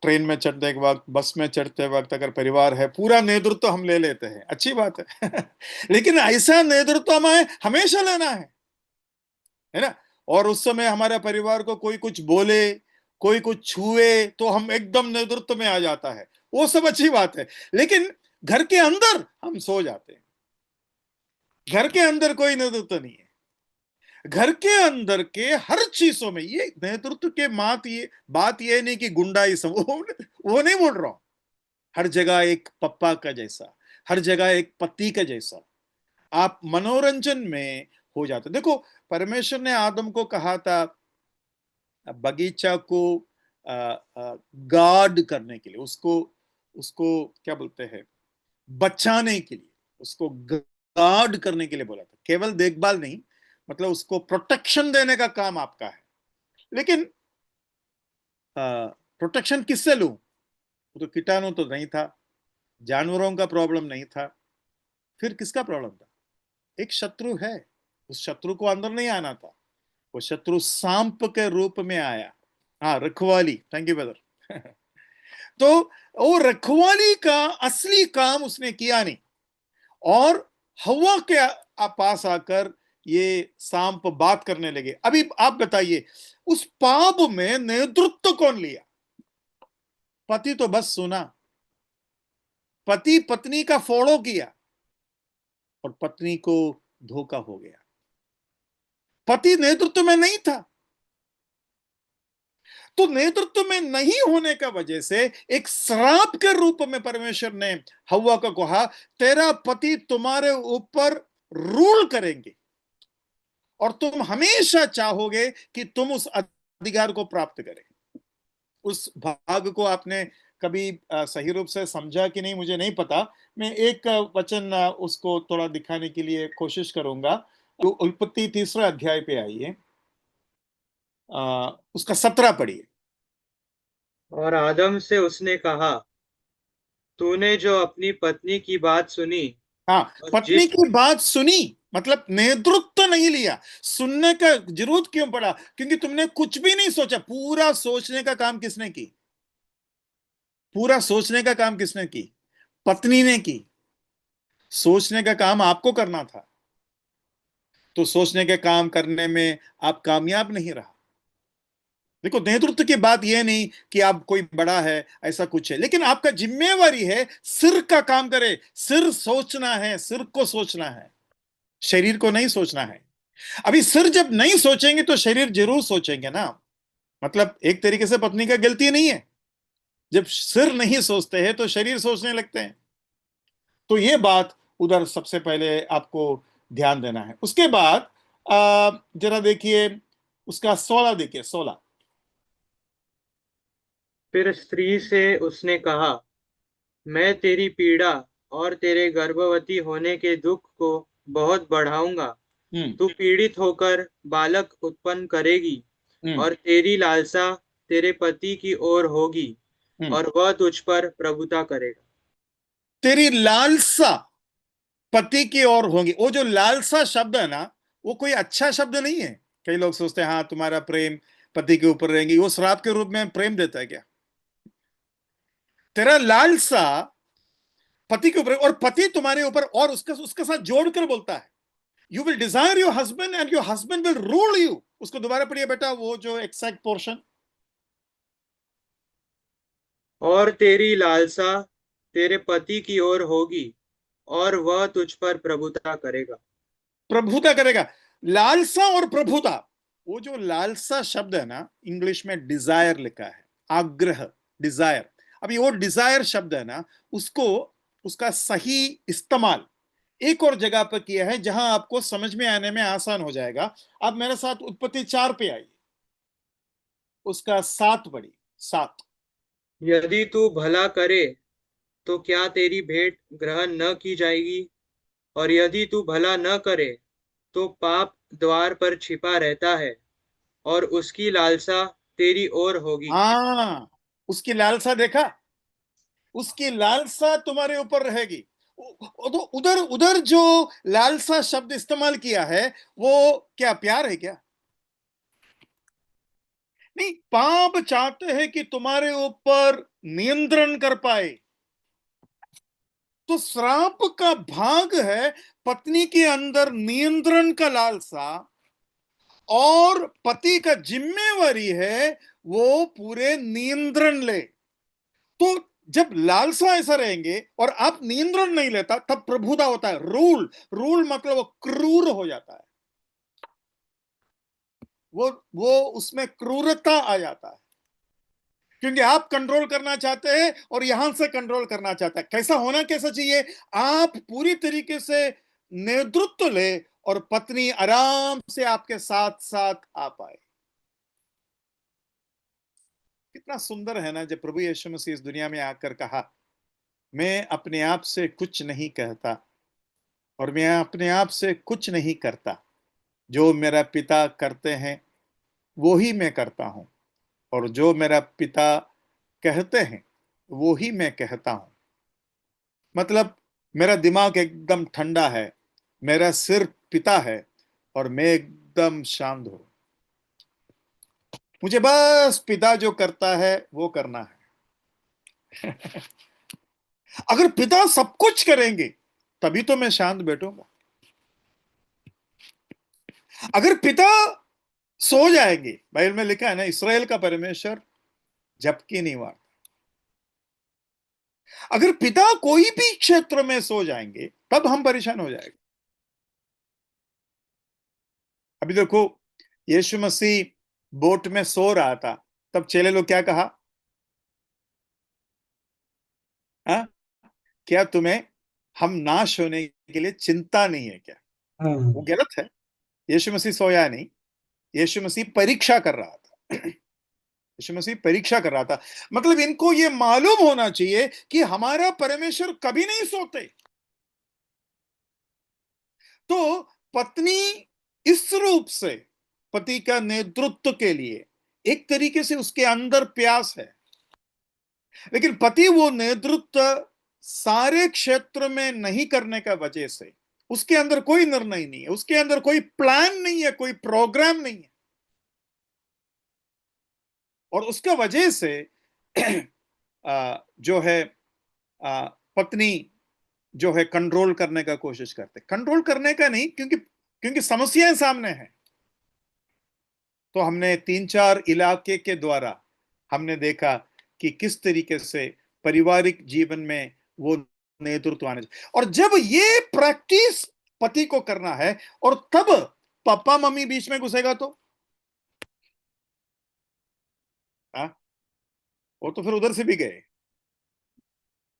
ट्रेन में चढ़ते वक्त, बस में चढ़ते वक्त अगर परिवार है, पूरा नेतृत्व हम ले लेते हैं, अच्छी बात है। लेकिन ऐसा नेतृत्व हमें हमेशा लेना है ना। और उस समय हमारे परिवार को कोई कुछ बोले, कोई कुछ छुए तो हम एकदम नेतृत्व में आ जाता है, वो सब अच्छी बात है। लेकिन घर के अंदर हम सो जाते हैं। घर के अंदर कोई नेतृत्व नहीं है। घर के अंदर के हर चीजों में ये नेतृत्व के बात ये नहीं कि गुंडाइज्म, वो नहीं बोल रहा हूं। हर जगह एक पप्पा का जैसा, हर जगह एक पति का जैसा आप मनोरंजन में हो जाते। देखो, परमेश्वर ने आदम को कहा था बगीचा को गार्ड करने के लिए, उसको उसको क्या बोलते हैं, बचाने के लिए, उसको गार्ड करने के लिए बोला था, केवल देखभाल नहीं, मतलब उसको प्रोटेक्शन देने का काम आपका है। लेकिन प्रोटेक्शन किससे लूं? वो तो कीटाणु तो नहीं था, जानवरों का प्रॉब्लम नहीं था, फिर किसका प्रॉब्लम था? एक शत्रु है, उस शत्रु को अंदर नहीं आना था, वो शत्रु सांप के रूप में आया। हाँ, रखवाली, थैंक यू ब्रदर। तो वो रखवाली का असली काम उसने किया नहीं, और हवा के पास आकर ये सांप बात करने लगे। अभी आप बताइए, उस पाप में नेतृत्व कौन लिया? पति तो बस सुना, पति पत्नी का फॉलो किया और पत्नी को धोखा हो गया। पति नेतृत्व में नहीं था, तो नेतृत्व में नहीं होने का वजह से एक श्राप के रूप में परमेश्वर ने हव्वा को कहा, तेरा पति तुम्हारे ऊपर रूल करेंगे और तुम हमेशा चाहोगे कि तुम उस अधिकार को प्राप्त करें। उस भाग को आपने कभी सही रूप से समझा कि नहीं मुझे नहीं पता। मैं एक वचन उसको थोड़ा दिखाने के लिए कोशिश करूंगा। तो उत्पत्ति 3 अध्याय पे आइए, उसका 17 पढ़िए। और आदम से उसने कहा, तूने जो अपनी पत्नी की बात सुनी हाँ, और पत्नी जिस की बात सुनी, मतलब नेतृत्व नहीं लिया। सुनने का जरूरत क्यों पड़ा? क्योंकि तुमने कुछ भी नहीं सोचा। पूरा सोचने का काम किसने की? पूरा सोचने का काम किसने की? पत्नी ने की। सोचने का काम आपको करना था, तो सोचने के काम करने में आप कामयाब नहीं रहा। देखो, नेतृत्व की बात यह नहीं कि आप कोई बड़ा है, ऐसा कुछ है, लेकिन आपका जिम्मेवारी है सिर का काम करे। सिर सोचना है, सिर को सोचना है, शरीर को नहीं सोचना है। अभी सिर जब नहीं सोचेंगे तो शरीर जरूर सोचेंगे ना। मतलब एक तरीके से पत्नी का गलती नहीं है, जब सिर नहीं सोचते हैं तो शरीर सोचने लगते हैं। तो ये बात उधर सबसे पहले आपको ध्यान देना है। उसके बाद जरा देखिए उसका 16, देखिए 16। फिर स्त्री से उसने कहा, मैं तेरी पीड़ा और तेरे गर्भवती होने के दुख को बहुत बढ़ाऊंगा। हम्म। तू पीड़ित होकर बालक उत्पन्न करेगी हम्म। और तेरी लालसा तेरे पति की ओर होगी हम्म। और वह तुझ पर प्रभुता करेगा। तेरी लालसा पति की ओर होगी। वो जो लालसा शब्द है ना, वो कोई अच्छा शब्द नहीं है। कई लोग सोचते हैं हाँ तुम्हारा प्रेम पति के ऊपर रहेंगी, वो श्राप के रूप में प्रेम देता है क्या? तेरा लालसा पति के ऊपर, और पति तुम्हारे ऊपर, और उसके उसके साथ जोड़कर बोलता है, you will desire your husband and your husband will rule you. उसको दोबारा पढ़िए बेटा, वो जो एक्सैक्ट पोर्शन। और तेरी लालसा तेरे पति की ओर होगी और वह तुझ पर प्रभुता करेगा। प्रभुता करेगा। लालसा और प्रभुता, वो जो लालसा शब्द है ना, इंग्लिश में डिजायर लिखा है, आग्रह, डिजायर। अभी वो डिजायर शब्द है ना, उसको उसका सही इस्तेमाल एक और जगह पर किया है जहां आपको समझ में आने में आसान हो जाएगा। आप मेरे साथ उत्पत्ति 4 पे आइए, उसका 7 पढ़िए, 7। यदि तू भला करे तो क्या तेरी भेंट ग्रहण न की जाएगी? और यदि तू भला न करे तो पाप द्वार पर छिपा रहता है और उसकी लालसा तेरी ओर होगी। हाँ, उसकी लालसा देखा, उसकी लालसा तुम्हारे ऊपर रहेगी। तो उधर उधर जो लालसा शब्द इस्तेमाल किया है, वो क्या प्यार है क्या? नहीं, पाप चाहते हैं कि तुम्हारे ऊपर नियंत्रण कर पाए। तो श्राप का भाग है पत्नी के अंदर नियंत्रण का लालसा, और पति का जिम्मेवारी है वो पूरे नियंत्रण ले। तो जब लालसा ऐसा रहेंगे और आप नियंत्रण नहीं लेता, तब प्रभुता होता है, रूल। रूल मतलब वो क्रूर हो जाता है, वो उसमें क्रूरता आ जाता है, क्योंकि आप कंट्रोल करना चाहते हैं और यहां से कंट्रोल करना चाहता है। कैसा होना कैसा चाहिए? आप पूरी तरीके से नेतृत्व ले और पत्नी आराम से आपके साथ साथ आ पाए। कितना सुंदर है ना, जब प्रभु यीशु मसीह इस दुनिया में आकर कहा, मैं अपने आप से कुछ नहीं कहता, और मैं अपने आप से कुछ नहीं करता, जो मेरा पिता करते हैं वो ही मैं करता हूं, और जो मेरा पिता कहते हैं वो ही मैं कहता हूं। मतलब मेरा दिमाग एकदम ठंडा है, मेरा सिर पिता है, और मैं एकदम शांत हूं। मुझे बस पिता जो करता है वो करना है। अगर पिता सब कुछ करेंगे तभी तो मैं शांत बैठूंगा। अगर पिता सो जाएंगे, बाइबल में लिखा है ना, इसराइल का परमेश्वर झपकी नहीं मारता। अगर पिता कोई भी क्षेत्र में सो जाएंगे तब हम परेशान हो जाएंगे। अभी देखो, यीशु मसीह बोट में सो रहा था, तब चेले लोग क्या कहा? हाँ, क्या तुम्हें हम नाश होने के लिए चिंता नहीं है क्या? वो गलत है। यीशु मसीह सोया नहीं, यीशु मसीह परीक्षा कर रहा था। यीशु मसीह परीक्षा कर रहा था। मतलब इनको ये मालूम होना चाहिए कि हमारा परमेश्वर कभी नहीं सोते। तो पत्नी इस रूप से पति का नेतृत्व के लिए एक तरीके से उसके अंदर प्यास है, लेकिन पति वो नेतृत्व सारे क्षेत्र में नहीं करने का वजह से उसके अंदर कोई निर्णय नहीं है, उसके अंदर कोई प्लान नहीं है, कोई प्रोग्राम नहीं है, और उसका वजह से जो है पत्नी जो है कंट्रोल करने का कोशिश करते, कंट्रोल करने का नहीं, क्योंकि क्योंकि समस्याएं सामने हैं। तो हमने 3-4 इलाके के द्वारा हमने देखा कि किस तरीके से पारिवारिक जीवन में वो नेतृत्व आने, और जब ये प्रैक्टिस पति को करना है और तब पापा मम्मी बीच में घुसेगा तो वो तो फिर उधर से भी गए,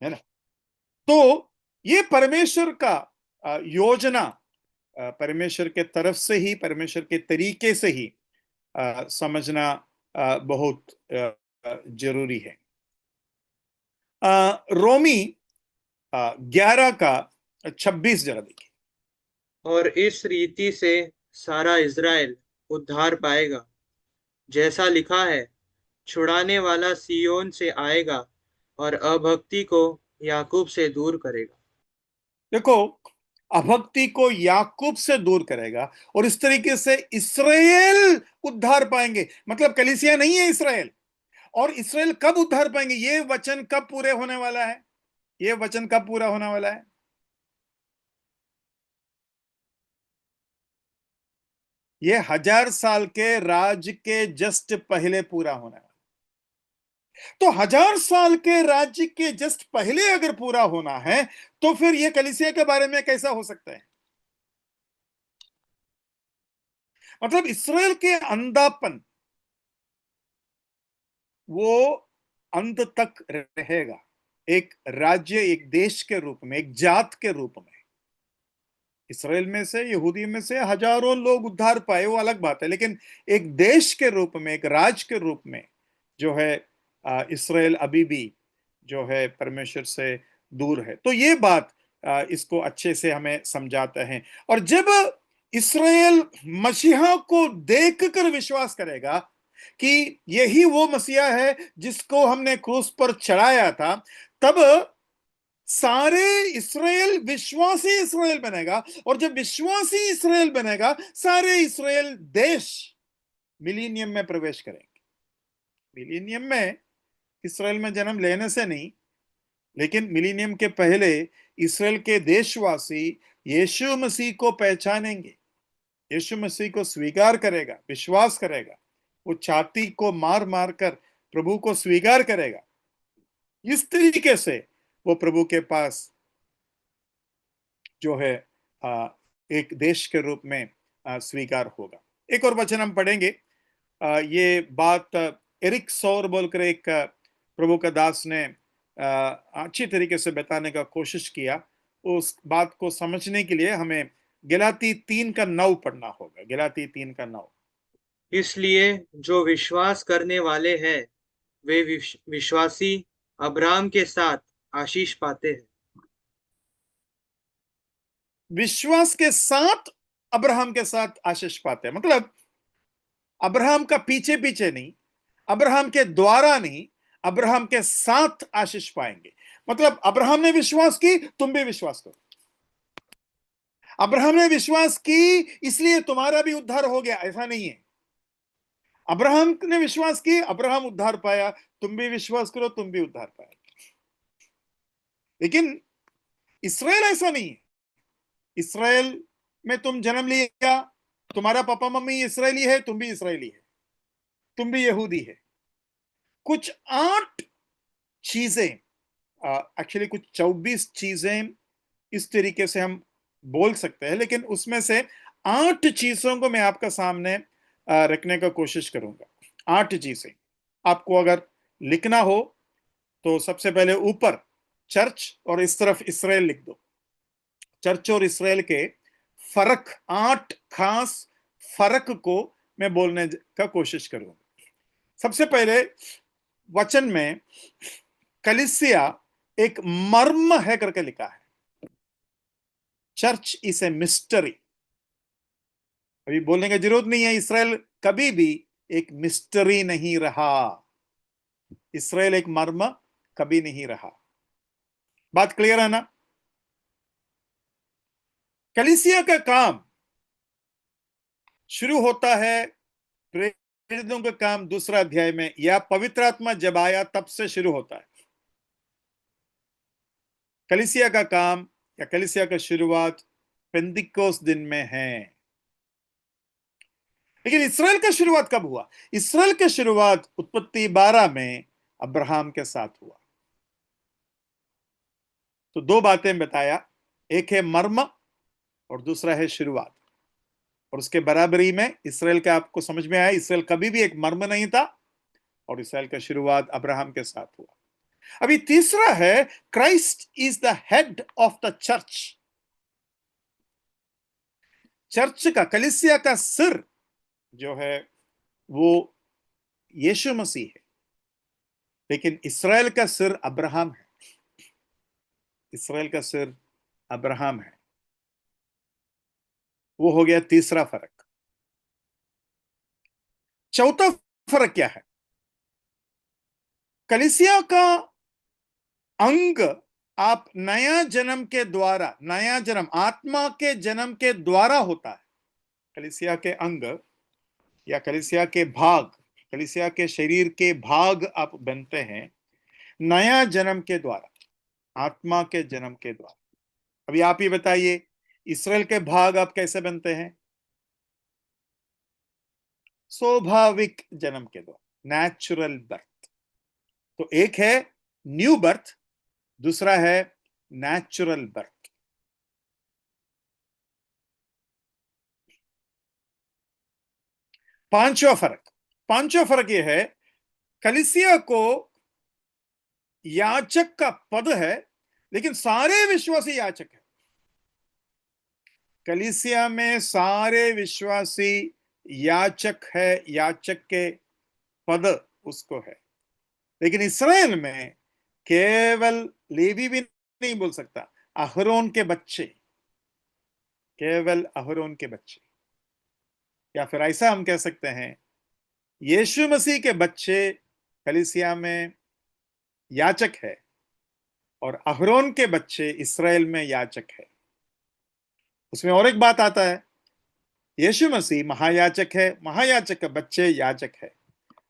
है ना? तो ये परमेश्वर का योजना, परमेश्वर के तरफ से ही, परमेश्वर के तरीके से ही समझना बहुत जरूरी है। रोमी 11 का 26 जरा देखिए। और इस रीति से सारा इज़राइल उद्धार पाएगा, जैसा लिखा है, छुड़ाने वाला सियोन से आएगा और अभक्ति को याकूब से दूर करेगा। देखो, अभक्ति को याकूब से दूर करेगा, और इस तरीके से इस्राएल उद्धार पाएंगे। मतलब कलीसिया नहीं है इस्राएल। और इस्राएल कब उद्धार पाएंगे? ये वचन कब पूरे होने वाला है? ये वचन कब पूरा होने वाला है? ये 1000 साल के राज के जस्ट पहले पूरा होने वाला। तो 1000 साल के राज्य के जस्ट पहले अगर पूरा होना है तो फिर यह कलीसिया के बारे में कैसा हो सकता है? मतलब इस्राएल के अंधापन वो अंत तक रहेगा, एक राज्य, एक देश के रूप में, एक जात के रूप में। इस्राएल में से, यहूदी में से हजारों लोग उद्धार पाए, वो अलग बात है, लेकिन एक देश के रूप में, एक राज के रूप में जो है इस्राएल अभी भी जो है परमेश्वर से दूर है। तो ये बात इसको अच्छे से हमें समझाते हैं। और जब इस्राएल मसीहा को देखकर विश्वास करेगा कि यही वो मसीहा है जिसको हमने क्रूस पर चढ़ाया था, तब सारे इस्राएल विश्वासी इस्राएल बनेगा। और जब विश्वासी इस्राएल बनेगा, सारे इस्राएल देश मिलीनियम में प्रवेश करेंगे। मिलीनियम में इस्राएल में जन्म लेने से नहीं, लेकिन मिलीनियम के पहले इस्राएल के देशवासी यीशु मसीह को पहचानेंगे, यीशु मसीह को स्वीकार करेगा, विश्वास करेगा, वो छाती को मार मार कर प्रभु को स्वीकार करेगा। इस तरीके से वो प्रभु के पास जो है एक देश के रूप में स्वीकार होगा। एक और वचन हम पढ़ेंगे। ये बात एरिक सौर बोलकर एक प्रभु का दास ने अच्छी तरीके से बताने का कोशिश किया। उस बात को समझने के लिए हमें गलाती 3:9 पढ़ना होगा। गलाती 3:9। इसलिए जो विश्वास करने वाले हैं वे विश्वासी अब्राहम के साथ आशीष पाते हैं। विश्वास के साथ अब्राहम के साथ आशीष पाते हैं। मतलब अब्राहम का पीछे पीछे नहीं, अब्राहम के द्वारा नहीं, अब्राहम के साथ आशीष पाएंगे। मतलब अब्राहम ने विश्वास की, तुम भी विश्वास करो। अब्राहम ने विश्वास की इसलिए तुम्हारा भी उद्धार हो गया, ऐसा नहीं है। अब्राहम ने विश्वास की, अब्राहम उद्धार पाया, तुम भी विश्वास करो, तुम भी उद्धार पाया। लेकिन इसराइल ऐसा नहीं है। इसराइल में तुम जन्म लिया, तुम्हारा पापा मम्मी इसराइली है, तुम भी इसराइली है, तुम भी यहूदी है। कुछ 8 चीजें, एक्चुअली कुछ 24 चीजें इस तरीके से हम बोल सकते हैं, लेकिन उसमें से 8 चीजों को मैं आपका सामने रखने का कोशिश करूंगा। 8 चीजें आपको अगर लिखना हो तो सबसे पहले ऊपर चर्च और इस तरफ इसराइल लिख दो। चर्च और इसराइल के फर्क, 8 खास फर्क को मैं बोलने का कोशिश करूंगा। सबसे पहले वचन में कलीसिया एक मर्म है करके लिखा है। Church is a mystery. अभी बोलने की जरूरत नहीं है, इसराइल कभी भी एक मिस्टरी नहीं रहा। इसराइल एक मर्म कभी नहीं रहा। बात क्लियर है ना? कलीसिया का काम शुरू होता है प्रेरितों का काम 2 अध्याय में, या पवित्र आत्मा जब आया तब से शुरू होता है। कलीसिया का काम या कलीसिया का शुरुआत पेंतिकोस्त दिन में है। लेकिन इसराइल का शुरुआत कब हुआ? इसराइल की शुरुआत उत्पत्ति 12 में अब्राहम के साथ हुआ। तो 2 बातें बताया, एक है मर्म और दूसरा है शुरुआत। और उसके बराबरी में इसराइल का आपको समझ में आया, इसराइल कभी भी एक मर्म नहीं था और इसराइल का शुरुआत अब्राहम के साथ हुआ। अभी तीसरा है, Christ is the head of the church. Church का, कलीसिया का सिर जो है वो यीशु मसीह है, लेकिन इसराइल का सिर अब्राहम है। इसराइल का सिर अब्राहम है। वो हो गया तीसरा फर्क। चौथा फर्क क्या है? कलीसिया का अंग आप नया जन्म के द्वारा, नया जन्म आत्मा के जन्म के द्वारा होता है। कलीसिया के अंग या कलीसिया के भाग, कलीसिया के शरीर के भाग आप बनते हैं नया जन्म के द्वारा, आत्मा के जन्म के द्वारा। अभी आप ही बताइए, इसराइल के भाग आप कैसे बनते हैं? स्वाभाविक जन्म के द्वारा, नेचुरल बर्थ। तो एक है न्यू बर्थ, दूसरा है नेचुरल बर्थ। पांचवा फर्क यह है, कलीसिया को याचक का पद है, लेकिन सारे विश्वासी याचक है। कलीसिया में सारे विश्वासी याचक है, याचक के पद उसको है। लेकिन इसराइल में केवल लेवी भी नहीं बोल सकता, अहरोन के बच्चे, केवल अहरोन के बच्चे, या फिर ऐसा हम कह सकते हैं यीशु मसीह के बच्चे कलीसिया में याचक है और अहरोन के बच्चे इसराइल में याचक है। उसमें और एक बात आता है, यीशु मसीह महायाचक है, महायाचक के बच्चे याचक है।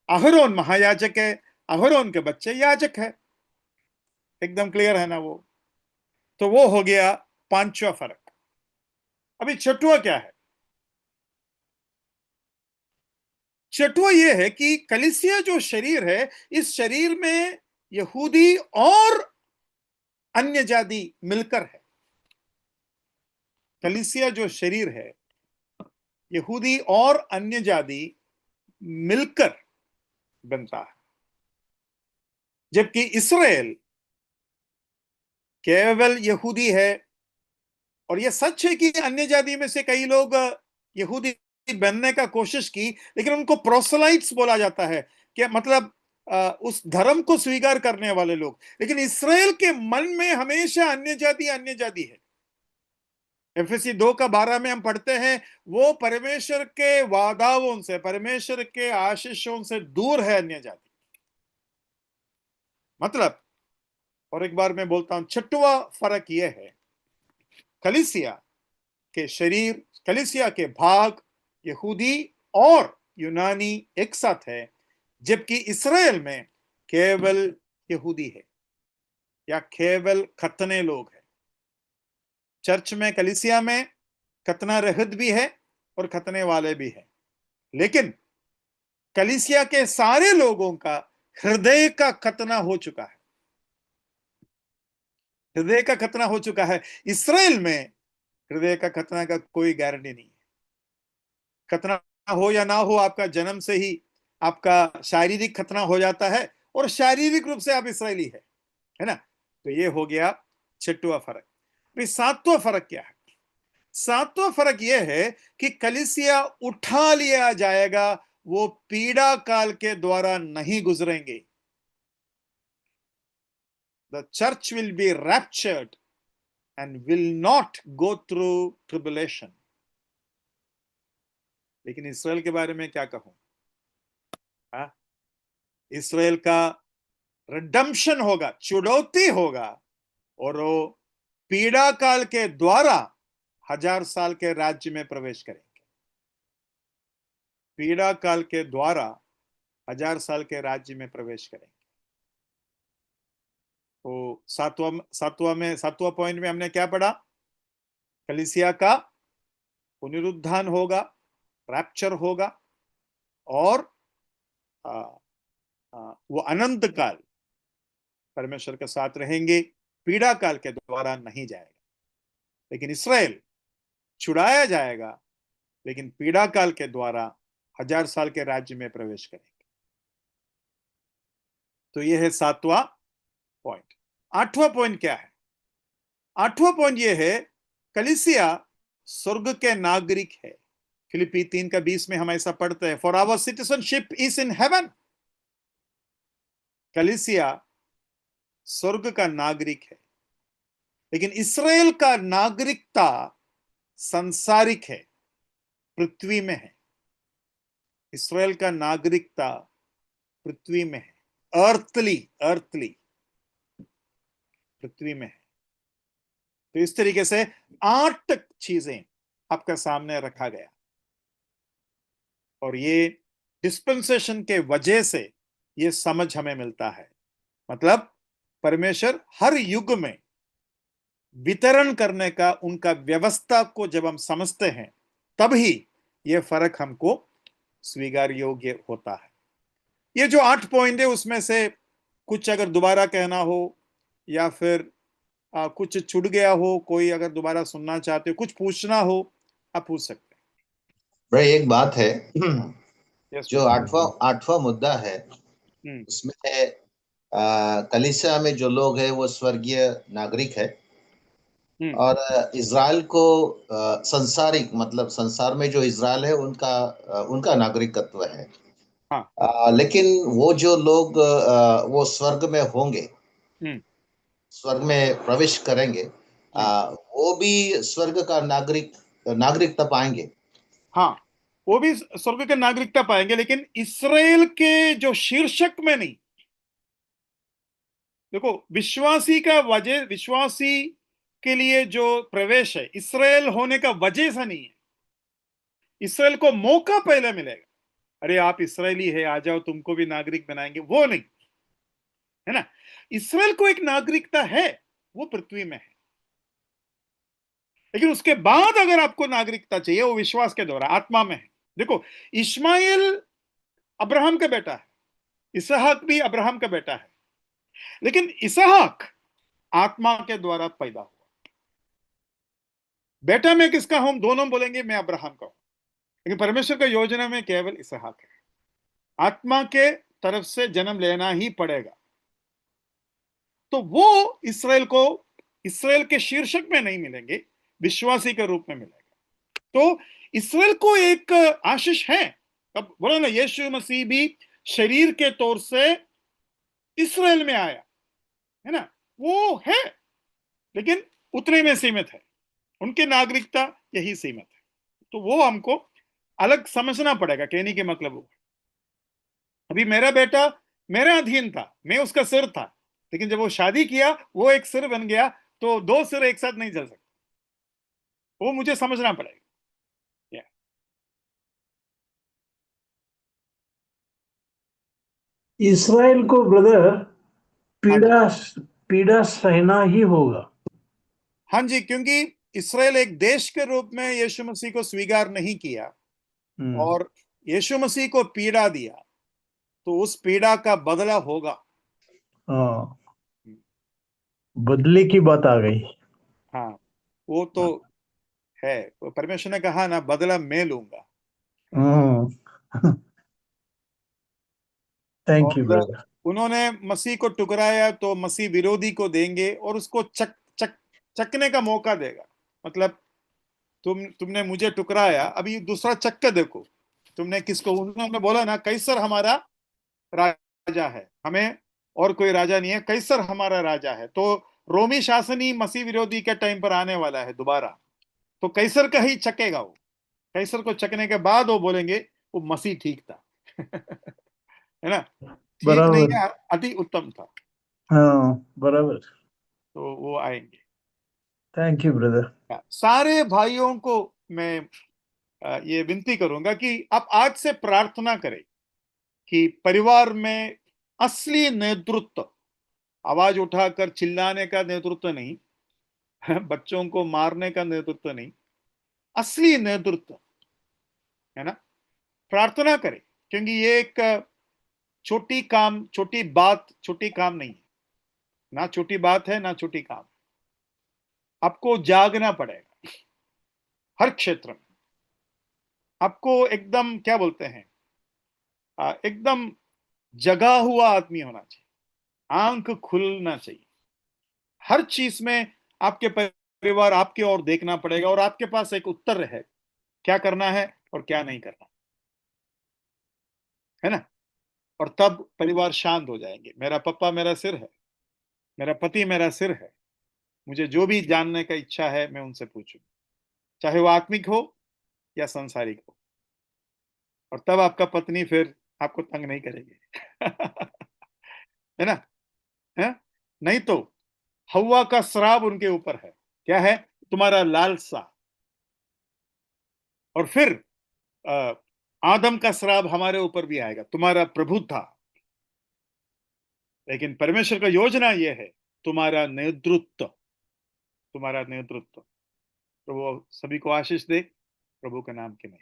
अहरोन महायाचक है, अहरोन के बच्चे याचक है। एकदम क्लियर है ना वो? तो वो हो गया पांचवा फर्क। अभी छठवां क्या है? छठवां यह है कि कलीसिया जो शरीर है, इस शरीर में यहूदी और अन्य जाति मिलकर है। कलीसिया जो शरीर है, यहूदी और अन्य जाति मिलकर बनता है, जबकि इसराइल केवल यहूदी है। और यह सच है कि अन्य जाति में से कई लोग यहूदी बनने का कोशिश की, लेकिन उनको प्रोसेलाइट्स बोला जाता है, कि मतलब उस धर्म को स्वीकार करने वाले लोग। लेकिन इसराइल के मन में हमेशा अन्य जाति है। एफएससी 2:12 में हम पढ़ते हैं वो परमेश्वर के वादाओं से, परमेश्वर के आशीषों से दूर है अन्य जाति। मतलब, और एक बार मैं बोलता हूं, छठवां फर्क यह है, कलीसिया के शरीर, कलीसिया के भाग यहूदी और यूनानी एक साथ है, जबकि इसराइल में केवल यहूदी है या केवल खतने लोग हैं। चर्च में, कलीसिया में खतना रहित भी है और खतने वाले भी हैं, लेकिन कलीसिया के सारे लोगों का हृदय का खतना हो चुका है, हृदय का खतना हो चुका है। इसराइल में हृदय का खतना का कोई गारंटी नहीं है। खतना हो या ना हो, आपका जन्म से ही आपका शारीरिक खतना हो जाता है और शारीरिक रूप से आप इसराइली है ना। तो ये हो गया छठवां फर्क। फिर सातवां फर्क क्या है? सातवां फर्क यह है कि कलीसिया उठा लिया जाएगा, वो पीड़ा काल के द्वारा नहीं गुजरेंगे। The church will be raptured and will not go through tribulation. लेकिन इसराइल के बारे में क्या कहूं? इसराइल का रिडेम्पशन होगा, चुड़ौती होगा, और वो पीड़ा काल के द्वारा 1000 साल के राज्य में प्रवेश करेंगे। पीड़ा काल के द्वारा 1000 साल के राज्य में प्रवेश करेंगे। तो सातवां पॉइंट में हमने क्या पढ़ा? कलीसिया का पुनरुत्थान होगा, रैप्चर होगा, और वो अनंत काल परमेश्वर के साथ रहेंगे, पीड़ा काल के द्वारा नहीं जाएगा। लेकिन इसराइल छुड़ाया जाएगा, लेकिन पीड़ा काल के द्वारा 1000 साल के राज्य में प्रवेश करेंगे। तो यह है सातवां पॉइंट। आठवां पॉइंट क्या है? आठवां पॉइंट यह है, कलीसिया स्वर्ग के नागरिक है। फिलिपी 3:20 में हम ऐसा पढ़ते हैं, for our citizenship is in heaven. कलीसिया स्वर्ग का नागरिक है, लेकिन इसराइल का नागरिकता सांसारिक है, पृथ्वी में है। इसराइल का नागरिकता पृथ्वी में है, अर्थली पृथ्वी में है। तो इस तरीके से 8 चीजें आपका सामने रखा गया, और ये डिस्पेंसेशन के वजह से ये समझ हमें मिलता है। मतलब परमेश्वर हर युग में वितरण करने का उनका व्यवस्था को जब हम समझते हैं, तब ही यह फर्क हमको स्वीकार योग्य होता है। ये जो 8 पॉइंट है, उसमें से कुछ अगर दोबारा कहना हो या फिर कुछ छूट गया हो, कोई अगर दोबारा सुनना चाहते हो, कुछ पूछना हो, आप पूछ सकते हैं। भाई एक बात है, Yes, जो आठवां मुद्दा है, उसमें कलीसिया में जो लोग हैं वो स्वर्गीय नागरिक है, और इज़राइल को संसारिक, मतलब संसार में जो इज़राइल है उनका नागरिकत्व है। हाँ। लेकिन वो जो लोग वो स्वर्ग में होंगे, स्वर्ग में प्रवेश करेंगे, वो भी स्वर्ग का नागरिकता पाएंगे। हाँ, वो भी स्वर्ग की नागरिकता पाएंगे, लेकिन इसराइल के जो शीर्षक में नहीं। देखो, विश्वासी के लिए जो प्रवेश है, इसराइल होने का वजह से नहीं है। इसराइल को मौका पहले मिलेगा, अरे आप इसराइली है, आ जाओ, तुमको भी नागरिक बनाएंगे, वो नहीं है ना। इसराइल को एक नागरिकता है, वो पृथ्वी में है, लेकिन उसके बाद अगर आपको नागरिकता चाहिए, वो विश्वास के द्वारा आत्मा में है। देखो, इश्माइल अब्राहम का बेटा है, इसहाक भी अब्राहम का बेटा है, लेकिन इसहाक आत्मा के द्वारा पैदा हुआ। बेटा मैं किसका हूं? दोनों बोलेंगे मैं अब्राहम का हूं, लेकिन परमेश्वर का योजना में केवल इसहाक है। आत्मा के तरफ से जन्म लेना ही पड़ेगा। तो वो इसराइल के शीर्षक में नहीं मिलेंगे, विश्वासी के रूप में मिलेगा। तो इसराइल को एक आशीष है। अब बोलो ना, यीशु मसीह भी शरीर के तौर से इसराइल में आया, है ना, वो है, लेकिन उतने में सीमित है। उनकी नागरिकता यही सीमित है। तो वो हमको अलग समझना पड़ेगा। कहने के मतलब वो, अभी मेरा बेटा मेरे अधीन था, मैं उसका सिर था, लेकिन जब वो शादी किया वो एक सिर बन गया, तो दो सिर एक साथ नहीं चल सकते, वो मुझे समझना पड़ेगा। इसराइल को ब्रदर हाँ जी, पीड़ा पीड़ा सहना ही होगा। हाँ जी, क्योंकि इसराइल एक देश के रूप में यीशु मसीह को स्वीकार नहीं किया और यीशु मसीह को पीड़ा दिया, तो उस पीड़ा का बदला होगा। हाँ, बदले की बात आ गई। हाँ, वो तो है। परमेश्वर ने कहा ना, बदला मैं लूंगा। थैंक यू और ब्रदर। उन्होंने मसीह को टुकराया तो मसीह विरोधी को देंगे और उसको चकने का मौका देगा। मतलब तुमने मुझे टुकराया, अभी दूसरा चक के देखो। तुमने किसको, उन्होंने बोला ना, कैसर हमारा राजा है, हमें और कोई राजा नहीं है, कैसर हमारा राजा है। तो रोमी शासन ही मसीह विरोधी के टाइम पर आने वाला है दोबारा, तो कैसर का ही चकेगा वो। कैसर को चकने के बाद वो बोलेंगे वो मसीह ठीक था। है ना, ठीक नहीं बराबर। है, अति उत्तम था। हाँ बराबर। तो वो आएंगे। Thank you brother. सारे भाइयों को मैं ये विनती करूंगा कि आप आज से प्रार्थना करें कि परिवार में असली नेतृत्व, आवाज उठाकर चिल्लाने का नेतृत्व नहीं, बच्चों को मारने का नेतृत्व नहीं, असली नेतृत्व, है ना, प्रार्थना करें। क्योंकि ये एक छोटी काम नहीं है, ना छोटी बात है ना छोटी काम। आपको जागना पड़ेगा हर क्षेत्र में। आपको एकदम क्या बोलते हैं, एकदम जगा हुआ आदमी होना चाहिए, आंख खुलना चाहिए हर चीज में। आपके परिवार आपकी ओर देखना पड़ेगा और आपके पास एक उत्तर है, क्या करना है और क्या नहीं करना है ना। और तब परिवार शांत हो जाएंगे। मेरा पप्पा मेरा सिर है, मेरा पति मेरा सिर है, मुझे जो भी जानने का इच्छा है मैं उनसे पूछूं, चाहे वो आत्मिक हो या सांसारिक हो। और तब आपका पत्नी फिर आपको तंग नहीं करेगी। है ना, है? नहीं तो हवा का श्राप उनके ऊपर है, क्या है, तुम्हारा लालसा। और फिर अ, आदम का श्राप हमारे ऊपर भी आएगा, तुम्हारा प्रभुता। लेकिन परमेश्वर का योजना यह है, तुम्हारा नेतृत्व, तुम्हारा नेतृत्व। तो वो सभी को आशीष दे, प्रभु का नाम के में।